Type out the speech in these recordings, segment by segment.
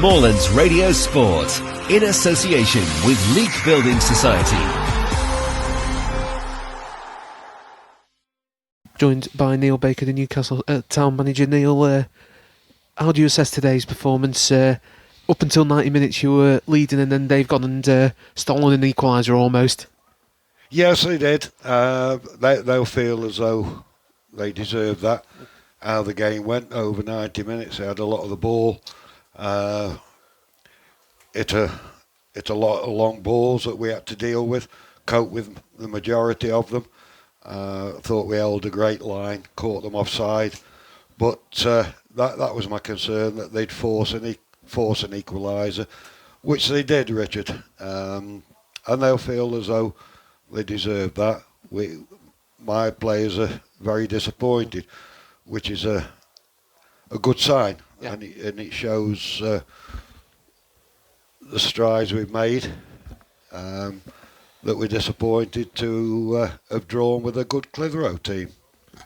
Moorlands Radio Sport, in association with Leek Building Society. Joined by Neil Baker, the Newcastle Town manager. Neil, how do you assess today's performance? Up until 90 minutes you were leading, and then they've gone and stolen an equaliser almost. Yes, they did. They'll feel as though they deserve that. How the game went over 90 minutes, they had a lot of the ball. It's a lot of long balls that we had to deal with, cope with the majority of them. Thought we held a great line, caught them offside, but that was my concern, that they'd force an equaliser, which they did, Richard, and they'll feel as though they deserve that. My players are very disappointed, which is a good sign, yeah. and it shows the strides we've made. That we're disappointed to have drawn with a good Clitheroe team.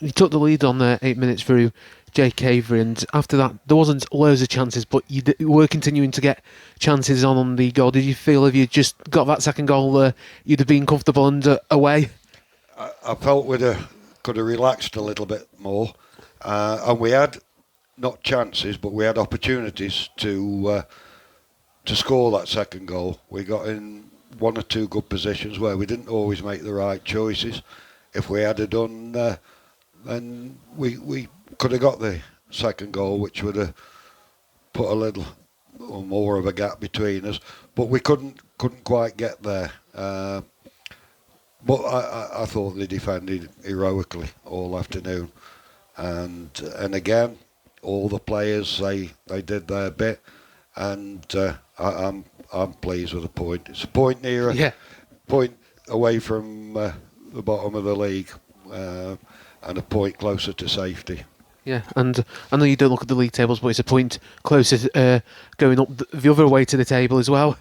You took the lead on 8 minutes through Jake Avery, and after that there wasn't loads of chances, but you were continuing to get chances on the goal. Did you feel if you just got that second goal you'd have been comfortable and away? I felt could have relaxed a little bit more, and we had not chances, but we had opportunities to score that second goal. We got in one or two good positions where we didn't always make the right choices. If we had done, then we could have got the second goal, which would have put a little or more of a gap between us. But we couldn't quite get there. But I thought they defended heroically all afternoon, and again, all the players they did their bit, and I'm pleased with the point. It's a point nearer, point away from the bottom of the league, and a point closer to safety. Yeah, and I know you don't look at the league tables, but it's a point closer going up the other way to the table as well.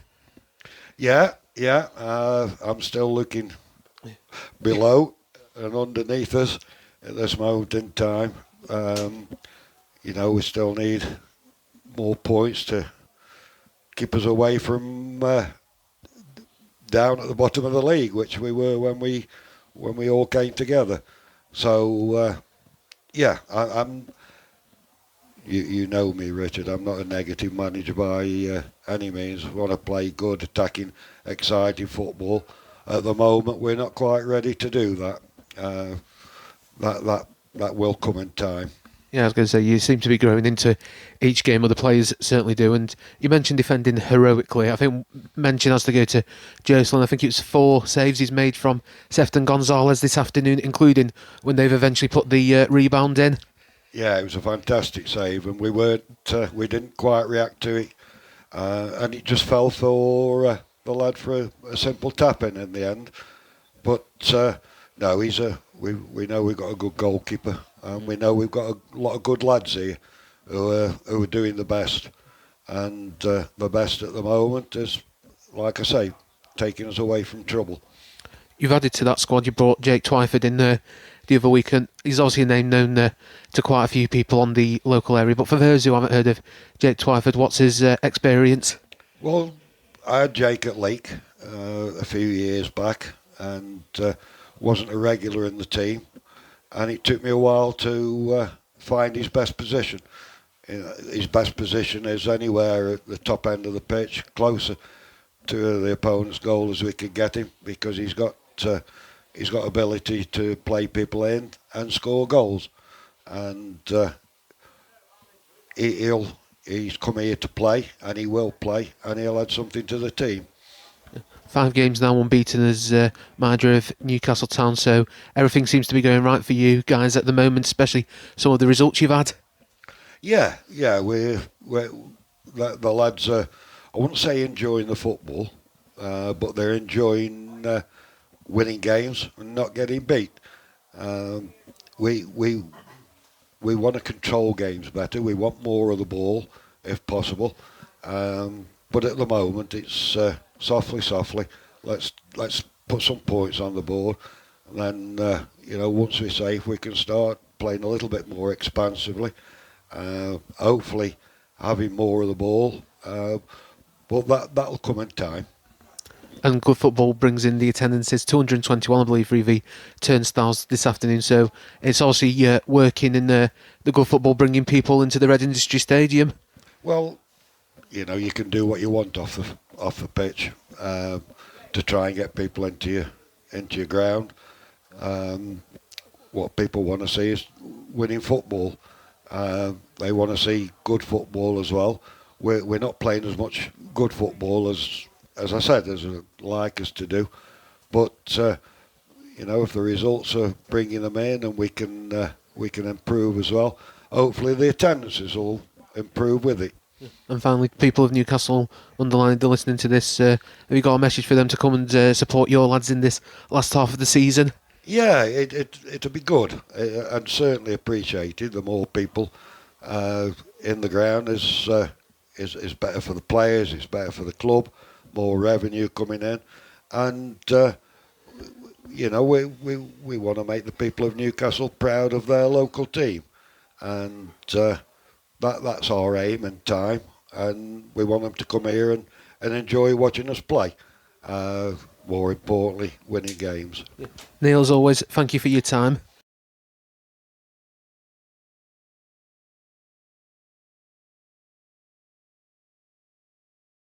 Yeah. I'm still looking below and underneath us at this moment in time. We still need more points to keep us away from down at the bottom of the league, which we were when we all came together. So I'm. You know me, Richard. I'm not a negative manager by any means. I want to play good, attacking, exciting football. At the moment, we're not quite ready to do that. That will come in time. Yeah, I was going to say, you seem to be growing into each game, other players certainly do, and you mentioned defending heroically. I think mention has to go to Jocelyn. I think it was 4 saves he's made from Sefton Gonzalez this afternoon, including when they've eventually put the rebound in. Yeah, it was a fantastic save, and we didn't quite react to it, and it just fell for the lad for a simple tap-in the end. But no, we know we've got a good goalkeeper. And we know we've got a lot of good lads here who are doing the best. And the best at the moment is, like I say, taking us away from trouble. You've added to that squad. You brought Jake Twyford in the other week, and he's obviously a name known to quite a few people on the local area. But for those who haven't heard of Jake Twyford, what's his experience? Well, I had Jake at Leek a few years back, and wasn't a regular in the team. And it took me a while to find his best position. His best position is anywhere at the top end of the pitch, closer to the opponent's goal as we can get him, because he's got ability to play people in and score goals. And he's come here to play, and he will play, and he'll add something to the team. 5 games now unbeaten as manager of Newcastle Town, so everything seems to be going right for you guys at the moment, especially some of the results you've had. Yeah, we're the lads are, I wouldn't say enjoying the football, but they're enjoying winning games and not getting beat. We want to control games better. We want more of the ball if possible, but at the moment it's softly. Let's put some points on the board, and then once we're safe, we can start playing a little bit more expansively. Hopefully, having more of the ball But that'll come in time. And good football brings in the attendances, 221 I believe for EV turnstiles this afternoon, so it's obviously working in the good football, bringing people into the Red Industry Stadium. Well, you can do what you want off the pitch to try and get people into your ground. What people want to see is winning football. They want to see good football as well. We're not playing as much good football as I said, as I'd like us to do. But if the results are bringing them in, and we can improve as well, hopefully the attendances will improve with it. And finally, people of Newcastle underlined, they're listening to this. Have you got a message for them to come and support your lads in this last half of the season? Yeah, it'll be good and certainly appreciated. The more people in the ground is better for the players. It's better for the club. More revenue coming in, and we want to make the people of Newcastle proud of their local team, and that's our aim and time. And we want them to come here and enjoy watching us play. More importantly, winning games. Neil, as always, thank you for your time.